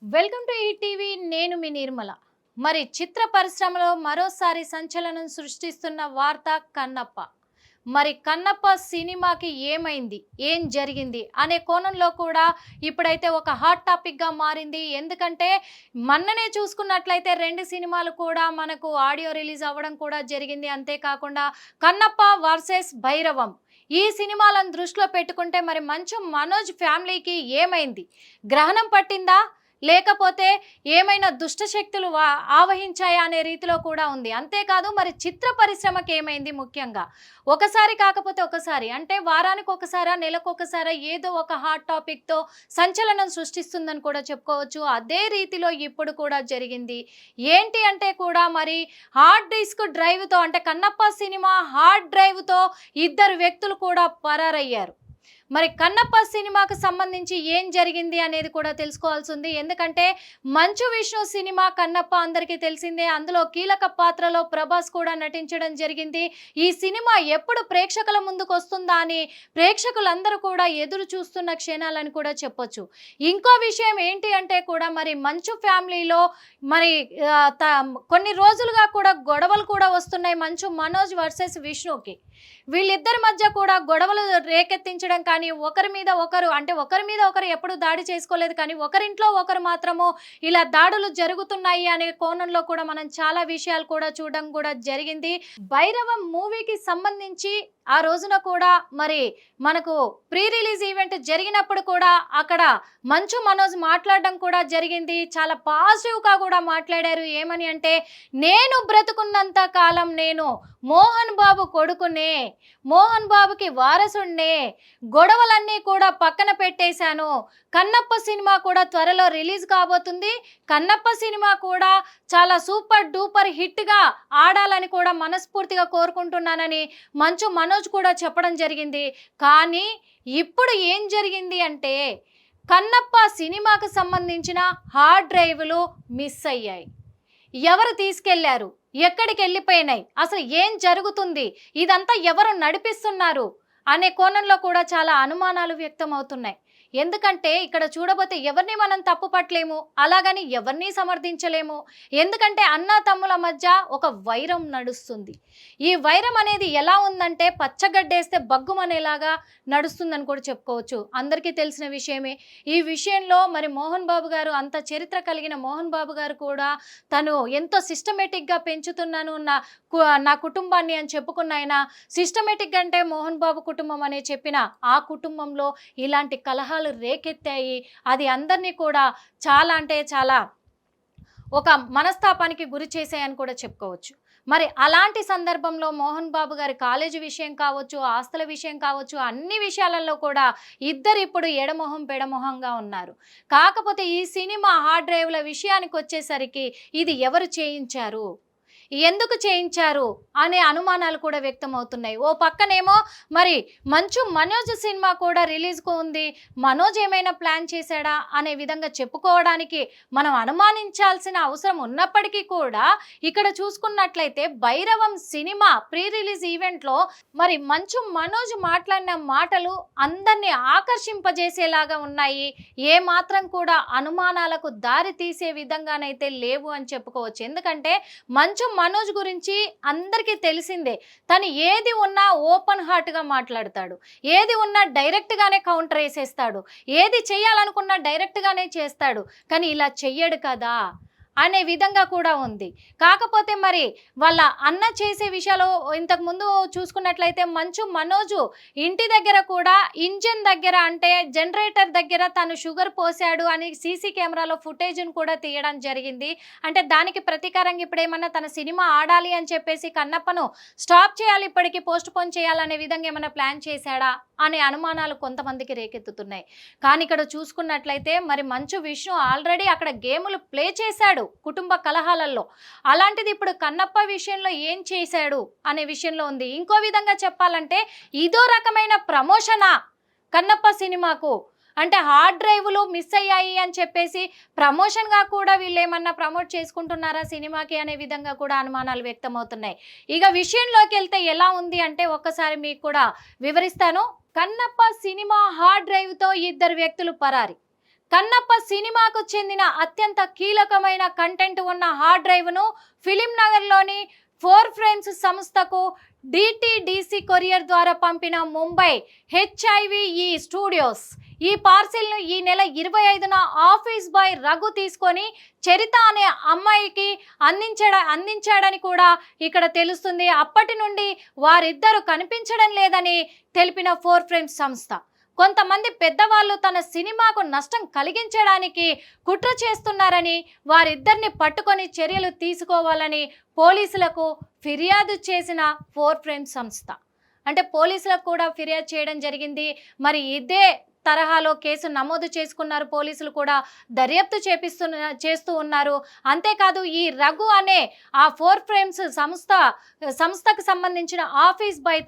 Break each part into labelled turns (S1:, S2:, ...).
S1: Welcome to ETV. నేను మీ నిర్మల. మరి చిత్ర పరిశ్రమలో మరోసారి సంచలనం సృష్టిస్తున్న వార్త కన్నప్ప. మరి కన్నప్ప సినిమాకి ఏమైంది, ఏం జరిగింది అనే కోణంలో కూడా ఇప్పుడైతే ఒక హాట్ టాపిక్గా మారింది. ఎందుకంటే మొన్ననే చూసుకున్నట్లయితే రెండు సినిమాలు కూడా మనకు ఆడియో రిలీజ్ అవ్వడం కూడా జరిగింది. అంతేకాకుండా కన్నప్ప వర్సెస్ భైరవం ఈ సినిమాలను దృష్టిలో పెట్టుకుంటే మరి మంచు మనోజ్ ఫ్యామిలీకి ఏమైంది? గ్రహణం పట్టిందా, లేకపోతే ఏమైనా దుష్ట శక్తులు ఆవహించాయా అనే రీతిలో కూడా ఉంది. అంతేకాదు మరి చిత్ర పరిశ్రమకి ఏమైంది? ముఖ్యంగా ఒకసారి కాకపోతే ఒకసారి, అంటే వారానికి ఒకసారా నెలకు ఒకసారా ఏదో ఒక హాట్ టాపిక్తో సంచలనం సృష్టిస్తుందని కూడా చెప్పుకోవచ్చు. అదే రీతిలో ఇప్పుడు కూడా జరిగింది. ఏంటి అంటే కూడా మరి హార్డ్ డిస్క్ డ్రైవ్తో, అంటే కన్నప్ప సినిమా హార్డ్ డ్రైవ్తో ఇద్దరు వ్యక్తులు కూడా పరారయ్యారు. మరి కన్నప్ప సినిమాకు సంబంధించి ఏం జరిగింది అనేది కూడా తెలుసుకోవాల్సి ఉంది. ఎందుకంటే మంచు విష్ణు సినిమా కన్నప్ప అందరికీ తెలిసిందే. అందులో కీలక పాత్రలో ప్రభాస్ కూడా నటించడం జరిగింది. ఈ సినిమా ఎప్పుడు ప్రేక్షకుల ముందుకు వస్తుందా అని ప్రేక్షకులందరూ కూడా ఎదురు చూస్తున్న క్షణాలని కూడా చెప్పొచ్చు. ఇంకో విషయం ఏంటి అంటే కూడా మరి మంచు ఫ్యామిలీలో మరి కొన్ని రోజులుగా కూడా గొడవలు కూడా వస్తున్నాయి. మంచు మనోజ్ వర్సెస్ విష్ణుకి వీళ్ళిద్దరి మధ్య కూడా గొడవలు రేకెత్తించడం కానీ, ఒకరి మీద ఒకరు ఎప్పుడు దాడి చేసుకోలేదు, కానీ ఒకరింట్లో ఒకరు మాత్రము ఇలా దాడులు జరుగుతున్నాయి అనే కోణంలో కూడా మనం చాలా విషయాలు కూడా చూడడం కూడా జరిగింది. భైరవం మూవీకి సంబంధించి ఆ రోజున కూడా మరి మనకు ప్రీ రిలీజ్ ఈవెంట్ జరిగినప్పుడు కూడా అక్కడ మంచు మనోజ్ మాట్లాడడం కూడా జరిగింది. చాలా పాజిటివ్గా కూడా మాట్లాడారు. ఏమని అంటే, నేను బ్రతుకున్నంత కాలం నేను మోహన్ బాబు కొడుకునే, మోహన్ బాబుకి వారసుడినే, గొడవలన్నీ కూడా పక్కన పెట్టేశాను. కన్నప్ప సినిమా కూడా త్వరలో రిలీజ్ కాబోతుంది. కన్నప్ప సినిమా కూడా చాలా సూపర్ డూపర్ హిట్గా ఆడాలని కూడా మనస్ఫూర్తిగా కోరుకుంటున్నానని మంచు మనోజ్ కూడా చెప్పడం జరిగింది. కానీ ఇప్పుడు ఏం జరిగింది అంటే, కన్నప్ప సినిమాకు సంబంధించిన హార్డ్ డ్రైవ్లు మిస్ అయ్యాయి. ఎవరు తీసుకెళ్లారు, ఎక్కడికి వెళ్ళిపోయినాయి, అసలు ఏం జరుగుతుంది, ఇదంతా ఎవరు నడిపిస్తున్నారు అనే కోణంలో కూడా చాలా అనుమానాలు వ్యక్తం అవుతున్నాయి. ఎందుకంటే ఇక్కడ చూడబోతే ఎవరిని మనం తప్పు పట్టలేము, అలాగని ఎవరిని సమర్థించలేము. ఎందుకంటే అన్నా తమ్ముల మధ్య ఒక వైరం నడుస్తుంది. ఈ వైరం అనేది ఎలా ఉందంటే పచ్చగడ్డేస్తే బగ్గుమనేలాగా నడుస్తుందని కూడా చెప్పుకోవచ్చు. అందరికీ తెలిసిన విషయమే. ఈ విషయంలో మరి మోహన్ బాబు గారు, అంత చరిత్ర కలిగిన మోహన్ బాబు గారు కూడా తను ఎంతో సిస్టమేటిక్గా పెంచుతున్నాను నా కుటుంబాన్ని అని చెప్పుకున్న ఆయన, సిస్టమేటిక్ అంటే మోహన్ బాబు కుటుంబం అనే చెప్పిన ఆ కుటుంబంలో ఇలాంటి కలహాలు రేకెత్తాయి. అది అందరినీ కూడా చాలా అంటే చాలా ఒక మనస్తాపానికి గురి చేసాయని కూడా చెప్పుకోవచ్చు. మరి అలాంటి సందర్భంలో మోహన్ బాబు గారి కాలేజీ విషయం కావచ్చు, ఆస్తుల విషయం కావచ్చు, అన్ని విషయాలలో కూడా ఇద్దరు ఇప్పుడు ఎడమొహం పెడమొహంగా ఉన్నారు. కాకపోతే ఈ సినిమా హార్డ్ డ్రైవ్ల విషయానికి వచ్చేసరికి ఇది ఎవరు చేయించారు, ఎందుకు చేయించారు అనే అనుమానాలు కూడా వ్యక్తం అవుతున్నాయి. ఓ పక్కనేమో మరి మంచు మనోజ్ సినిమా కూడా రిలీజ్కు ఉంది, మనోజ్ ఏమైనా ప్లాన్ చేశాడా అనే విధంగా చెప్పుకోవడానికి మనం అనుమానించాల్సిన అవసరం ఉన్నప్పటికీ కూడా ఇక్కడ చూసుకున్నట్లయితే భైరవం సినిమా ప్రీ రిలీజ్ ఈవెంట్లో మరి మంచు మనోజ్ మాట్లాడిన మాటలు అందరినీ ఆకర్షింపజేసేలాగా ఉన్నాయి. ఏ మాత్రం కూడా అనుమానాలకు దారి తీసే విధంగానైతే లేవు అని చెప్పుకోవచ్చు. ఎందుకంటే మంచు మనోజ్ గురించి అందరికీ తెలిసిందే. తను ఏది ఉన్నా ఓపెన్ హార్ట్గా మాట్లాడతాడు, ఏది ఉన్నా డైరెక్ట్గానే కౌంటర్ వేసేస్తాడు, ఏది చేయాలనుకున్నా డైరెక్ట్గానే చేస్తాడు. కానీ ఇలా చెయ్యడు కదా అనే విధంగా కూడా ఉంది. కాకపోతే మరి వాళ్ళ అన్న చేసే విషయాలు ఇంతకుముందు చూసుకున్నట్లయితే మంచు మనోజు ఇంటి దగ్గర కూడా ఇంజిన్ దగ్గర, అంటే జనరేటర్ దగ్గర తను షుగర్ పోసాడు అని సీసీ కెమెరాలో ఫుటేజ్ను కూడా తీయడం జరిగింది. అంటే దానికి ప్రతీకారంగా ఇప్పుడు ఏమన్నా తన సినిమా ఆడాలి అని చెప్పేసి కన్నప్పను స్టాప్ చేయాలి, ఇప్పటికీ పోస్ట్ పోన్ చేయాలనే విధంగా ఏమైనా ప్లాన్ చేశాడా అనే అనుమానాలు కొంతమందికి రేకెత్తుతున్నాయి. కానీ ఇక్కడ చూసుకున్నట్లయితే మరి మంచు విష్ణు ఆల్రెడీ అక్కడ గేములు ప్లే చేశాడు కుటుంబ కలహాలలో. అలాంటిది ఇప్పుడు కన్నప్ప విషయంలో ఏం చేశాడు అనే విషయంలో ఉంది. ఇంకో విధంగా చెప్పాలంటే ఇదో రకమైన ప్రమోషనా కన్నప్ప సినిమాకు, అంటే హార్డ్ డ్రైవ్లు మిస్ అయ్యాయి అని చెప్పేసి ప్రమోషన్గా కూడా వీళ్ళు ఏమన్నా ప్రమోట్ చేసుకుంటున్నారా సినిమాకి అనే విధంగా కూడా అనుమానాలు వ్యక్తమవుతున్నాయి. ఇక విషయంలోకి వెళ్తే ఎలా ఉంది అంటే ఒక్కసారి మీకు కూడా వివరిస్తాను. కన్నప్ప సినిమా హార్డ్ డ్రైవ్తో ఇద్దరు వ్యక్తులు పరారి. కన్నప్ప సినిమాకు చెందిన అత్యంత కీలకమైన కంటెంట్ ఉన్న హార్డ్ డ్రైవ్ను ఫిలిం నగర్లోని 4 ఫ్రేమ్స్ సంస్థకు డిటిడిసి కొరియర్ ద్వారా పంపిన ముంబై హెచ్ఐవిఈ స్టూడియోస్ ఈ పార్సిల్ను ఈ నెల 25న ఆఫీస్ బాయ్ రఘు తీసుకొని చరిత అనే అమ్మాయికి అందించాడని కూడా ఇక్కడ తెలుస్తుంది. అప్పటి నుండి వారిద్దరూ కనిపించడం లేదని తెలిపిన 4 ఫ్రేమ్స్ సంస్థ కొంతమంది పెద్దవాళ్ళు తన సినిమాకు నష్టం కలిగించడానికి కుట్ర చేస్తున్నారని వారిద్దరిని పట్టుకొని చర్యలు తీసుకోవాలని పోలీసులకు ఫిర్యాదు చేసిన 4 ఫ్రేమ్స్ సంస్థ. అంటే పోలీసులకు కూడా ఫిర్యాదు చేయడం జరిగింది. మరి ఇదే తరహాలో కేసు నమోదు చేసుకున్నారు. పోలీసులు కూడా దర్యాప్తు చేస్తూ ఉన్నారు. అంతేకాదు ఈ రఘు అనే ఆ 4 ఫ్రేమ్స్ సంస్థకు సంబంధించిన ఆఫీస్ బాయ్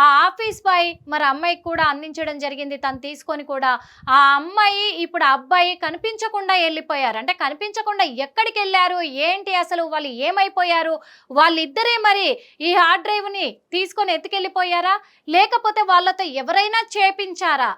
S1: ఆ ఆఫీస్ బాయ్ మరి అమ్మాయికి కూడా అందించడం జరిగింది. తను తీసుకొని కూడా ఆ అమ్మాయి ఇప్పుడు అబ్బాయి కనిపించకుండా వెళ్ళిపోయారు. అంటే కనిపించకుండా ఎక్కడికి వెళ్ళారు, ఏంటి, అసలు వాళ్ళు ఏమైపోయారు, వాళ్ళిద్దరే మరి ఈ హార్డ్ డ్రైవ్ని తీసుకొని ఎత్తుకెళ్ళిపోయారా, లేకపోతే వాళ్ళతో ఎవరైనా చేపించారా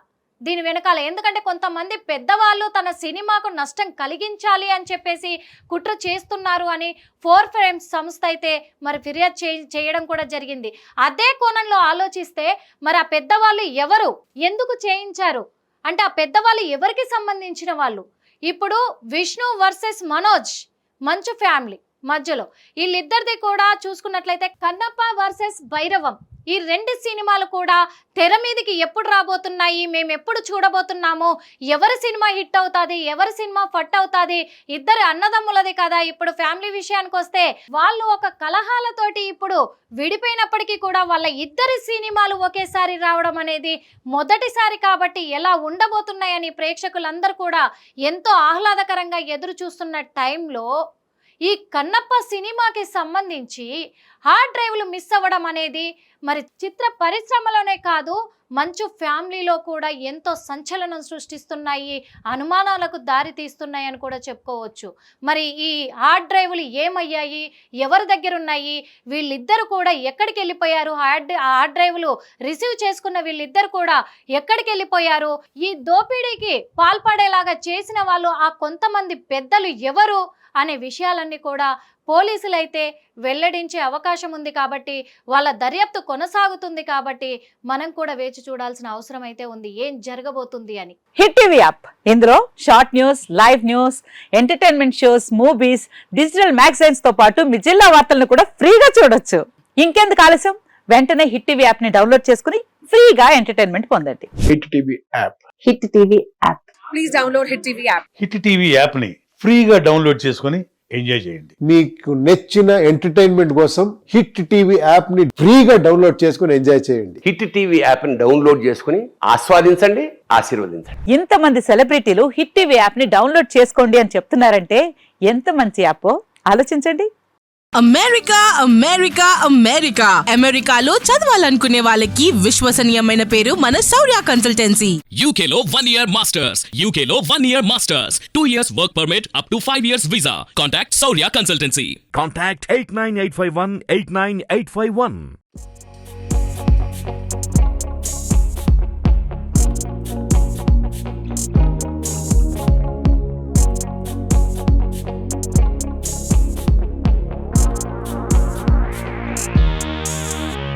S1: దీని వెనకాల? ఎందుకంటే కొంతమంది పెద్దవాళ్ళు తన సినిమాకు నష్టం కలిగించాలి అని చెప్పేసి కుట్ర చేస్తున్నారు అని 4 ఫ్రేమ్స్ సంస్థ అయితే మరి ఫిర్యాదు చేయడం కూడా జరిగింది. అదే కోణంలో ఆలోచిస్తే మరి ఆ పెద్దవాళ్ళు ఎవరు, ఎందుకు చేయించారు అంటే ఆ పెద్దవాళ్ళు ఎవరికి సంబంధించిన వాళ్ళు? ఇప్పుడు విష్ణు వర్సెస్ మనోజ్ మంచు ఫ్యామిలీ మధ్యలో వీళ్ళిద్దరిది కూడా చూసుకున్నట్లయితే కన్నప్ప వర్సెస్ భైరవం ఈ 2 సినిమాలు కూడా తెర మీదకి ఎప్పుడు రాబోతున్నాయి, మేము ఎప్పుడు చూడబోతున్నాము, ఎవరి సినిమా హిట్ అవుతుంది, ఎవరి సినిమా ఫట్ అవుతుంది, ఇద్దరు అన్నదమ్ములది కదా. ఇప్పుడు ఫ్యామిలీ విషయానికి వస్తే వాళ్ళు ఒక కలహాలతోటి ఇప్పుడు విడిపోయినప్పటికీ కూడా వాళ్ళ ఇద్దరి సినిమాలు ఒకేసారి రావడం అనేది మొదటిసారి కాబట్టి ఎలా ఉండబోతున్నాయని ప్రేక్షకులందరూ కూడా ఎంతో ఆహ్లాదకరంగా ఎదురు చూస్తున్న టైంలో ఈ కన్నప్ప సినిమాకి సంబంధించి హార్డ్ డ్రైవ్లు మిస్ అవ్వడం అనేది మరి చిత్ర పరిశ్రమలోనే కాదు మంచు ఫ్యామిలీలో కూడా ఎంతో సంచలనం సృష్టిస్తున్నాయి, అనుమానాలకు దారి తీస్తున్నాయి అని కూడా చెప్పుకోవచ్చు. మరి ఈ హార్డ్ డ్రైవ్లు ఏమయ్యాయి, ఎవరి దగ్గర ఉన్నాయి, వీళ్ళిద్దరు కూడా ఎక్కడికి వెళ్ళిపోయారు, హార్డ్ డ్రైవ్లు రిసీవ్ చేసుకున్న వీళ్ళిద్దరు కూడా ఎక్కడికి వెళ్ళిపోయారు, ఈ దోపిడీకి పాల్పడేలాగా చేసిన వాళ్ళు ఆ కొంతమంది పెద్దలు ఎవరు అనే విషయాలన్నీ కూడా పోలీసులైతే వెల్లడించే అవకాశం ఉంది. కాబట్టి వాళ్ళ దర్యాప్తు కొనసాగుతుంది కాబట్టి మనం కూడా వేచి చూడాల్సిన అవసరం అయితే ఉంది ఏం జరగబోతుంది అని.
S2: హిట్ టీవీ యాప్, ఇందులో short news, live news, entertainment shows, movies, digital magazines తో పాటు మీ జిల్లా వార్తలను కూడా ఫ్రీగా చూడొచ్చు. ఇంకెందుకు ఆలస్యం, వెంటనే హిట్ టీవీ యాప్ ని డౌన్లోడ్ చేసుకుని ఫ్రీగా ఎంటర్టైన్మెంట్ పొందండి.
S3: Hit TV app.
S2: Hit TV app.
S4: Please download hit TV app.
S5: Hit TV app ని ఫ్రీగా డౌన్లోడ్ చేసుకుని ఎంజాయ్ చేయండి.
S3: మీకు నచ్చిన ఎంటర్టైన్మెంట్ కోసం హిట్ టీవీ యాప్ ని ఫ్రీగా డౌన్లోడ్ చేసుకుని ఎంజాయ్ చేయండి.
S6: హిట్ టీవీ యాప్ ని డౌన్లోడ్ చేసుకుని ఆస్వాదించండి, ఆశీర్వదించండి.
S2: ఇంతమంది సెలబ్రిటీలు హిట్ టీవీ యాప్ ని డౌన్లోడ్ చేసుకోండి అని చెప్తున్నారంటే ఎంత మంచి యాప్ ఆలోచించండి.
S4: అమెరికా అమెరికా అమెరికా అమెరికాలో చదవాలనుకునే వాళ్ళకి విశ్వసనీయమైన పేరు మన శౌర్య కన్సల్టెన్సీ.
S7: UK లో 1 year masters, UK లో 1 year masters, 2 years work permit up to 5 years visa. Contact Saurya Consultancy.
S8: Contact 89851 89851.